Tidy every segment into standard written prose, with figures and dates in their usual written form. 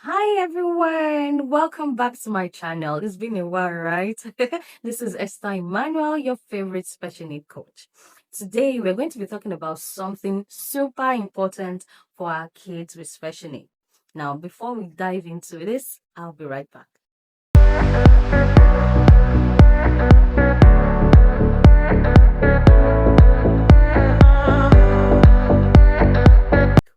Hi everyone, welcome back to my channel. It's been a while, right? This is Esther Emmanuel, your favorite special need coach. Today we're going to be talking about something super important for our kids with special need. Now, before we dive into this, I'll be right back.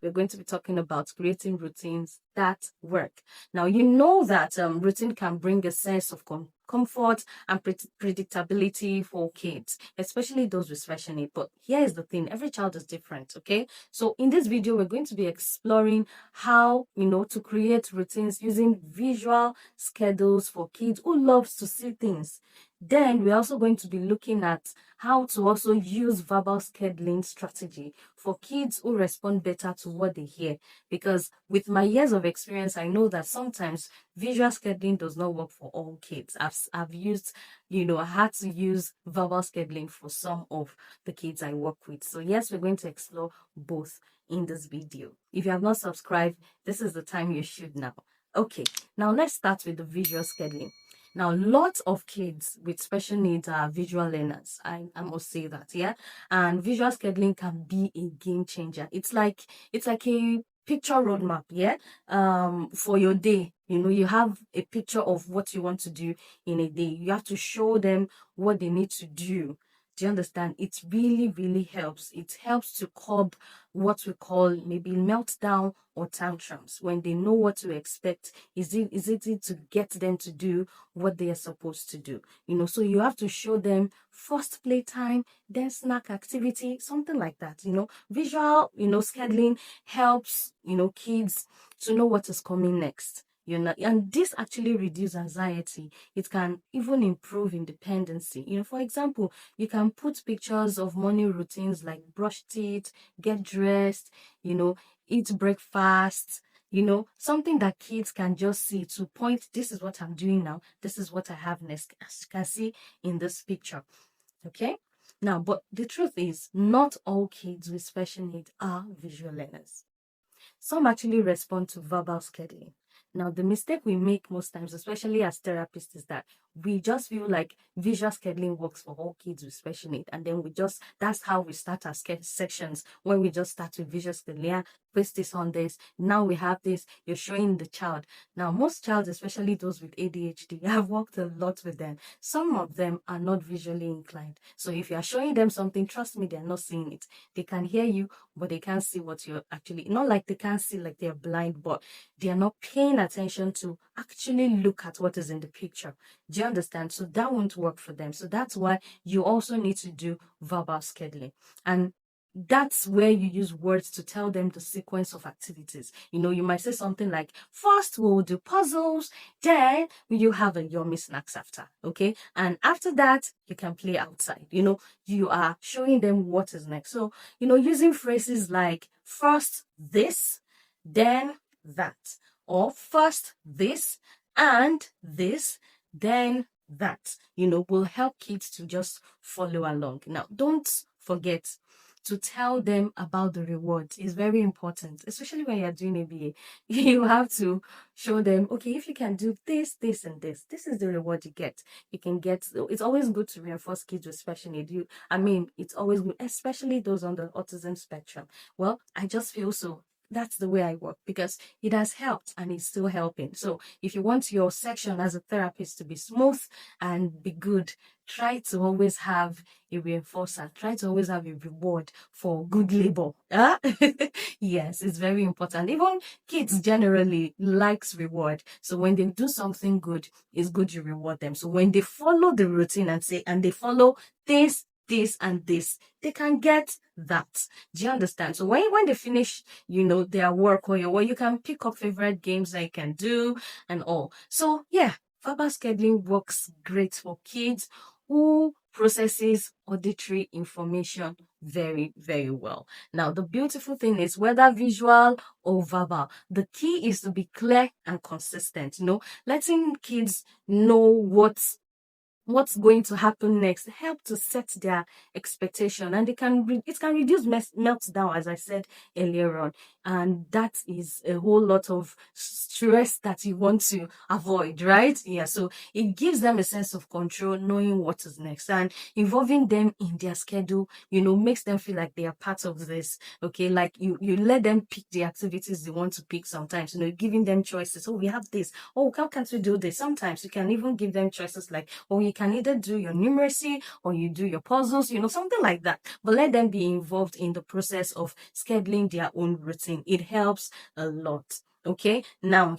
We're going to be talking about creating routines that work. Now, you know that routine can bring a sense of comfort and predictability for kids, especially those with special needs. But here is the thing, every child is different, okay? So in this video, we're going to be exploring how, to create routines using visual schedules for kids who loves to see things. Then we're also going to be looking at how to also use verbal scheduling strategy for kids who respond better to what they hear. Because with my years of experience, I know that sometimes visual scheduling does not work for all kids. I've used, I had to use verbal scheduling for some of the kids I work with. So yes, we're going to explore both in this video. If you have not subscribed, this is the time you should now. Okay, now let's start with the visual scheduling. Now, lots of kids with special needs are visual learners. I must say that, yeah. And visual scheduling can be a game changer. It's like a picture roadmap, yeah. For your day, you have a picture of what you want to do in a day. You have to show them what they need to do. Do you understand? It really, really helps. It helps to curb what we call maybe meltdown or tantrums. When they know what to expect, is it easy to get them to do what they are supposed to do? So you have to show them first playtime, then snack activity, something like that. Visual, scheduling helps, kids to know what is coming next. And this actually reduces anxiety. It can even improve independency. For example, you can put pictures of morning routines like brush teeth, get dressed, eat breakfast, something that kids can just see to point, this is what I'm doing now, this is what I have next, as you can see in this picture. Okay? Now, but the truth is, not all kids with special needs are visual learners. Some actually respond to verbal scheduling. Now, the mistake we make most times, especially as therapists, is that we just feel like visual scheduling works for all kids with special needs. And then that's how we start our sections, when we just start with visual scheduling. Yeah, paste this on this. Now we have this, you're showing the child. Now, most child, especially those with ADHD, I've worked a lot with them. Some of them are not visually inclined. So if you are showing them something, trust me, they're not seeing it. They can hear you, but they can't see what you're actually, not like they can't see like they're blind, but they are not paying attention to actually look at what is in the picture. Do you understand? So that won't work for them. So that's why you also need to do verbal scheduling. And that's where you use words to tell them the sequence of activities. You might say something like, first we'll do puzzles, then you have a yummy snacks after, okay? And after that, you can play outside. You are showing them what is next. So, using phrases like first this, then that, or first this and this, then that, will help kids to just follow along. Now, don't forget to tell them about the rewards. Is very important, especially when you're doing ABA. You have to show them, okay, if you can do this, this, and this is the reward you get. You can get, it's always good to reinforce kids with special need. It's always good, especially those on the autism spectrum. Well, I just feel so. That's the way I work because it has helped and it's still helping. So if you want your section as a therapist to be smooth and be good, try to always have a reinforcer. Try to always have a reward for good labor. Huh? Yes, it's very important. Even kids generally likes reward. So when they do something good, it's good you reward them. So when they follow the routine and they follow this and this, they can get that. Do you understand? So when they finish, their work or your work, you can pick up favorite games that you can do and all. So yeah, verbal scheduling works great for kids who processes auditory information very, very well. Now, the beautiful thing is whether visual or verbal, the key is to be clear and consistent, letting kids know what what's going to happen next, help to set their expectation, and it can reduce meltdown, as I said earlier on, and that is a whole lot of stress that you want to avoid, right? Yeah, so it gives them a sense of control, knowing what is next, and involving them in their schedule, makes them feel like they are part of this. Okay, like you let them pick the activities they want to pick. Sometimes, giving them choices. Oh, we have this. Oh, how can't we do this? Sometimes you can even give them choices like, oh, you can either do your numeracy or you do your puzzles, something like that. But let them be involved in the process of scheduling their own routine. It helps a lot. Okay, now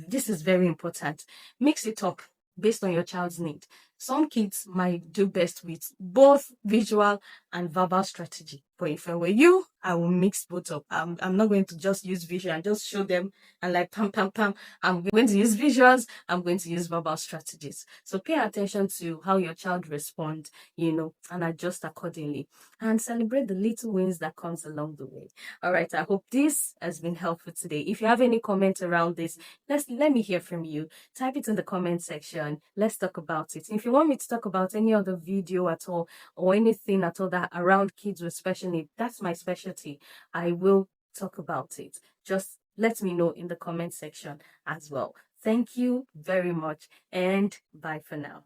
this is very important. Mix it up based on your child's need. Some kids might do best with both visual and verbal strategy. But if I were you, I will mix both up. I'm not going to just use visual and just show them and like pam pam pam. I'm going to use visuals. I'm going to use verbal strategies. So pay attention to how your child responds, and adjust accordingly. And celebrate the little wins that comes along the way. All right. I hope this has been helpful today. If you have any comments around this, let me hear from you. Type it in the comment section. Let's talk about it. If you want me to talk about any other video at all or anything at all that around kids with special needs, that's my specialty. I will talk about it. Just let me know in the comment section as well. Thank you very much and bye for now.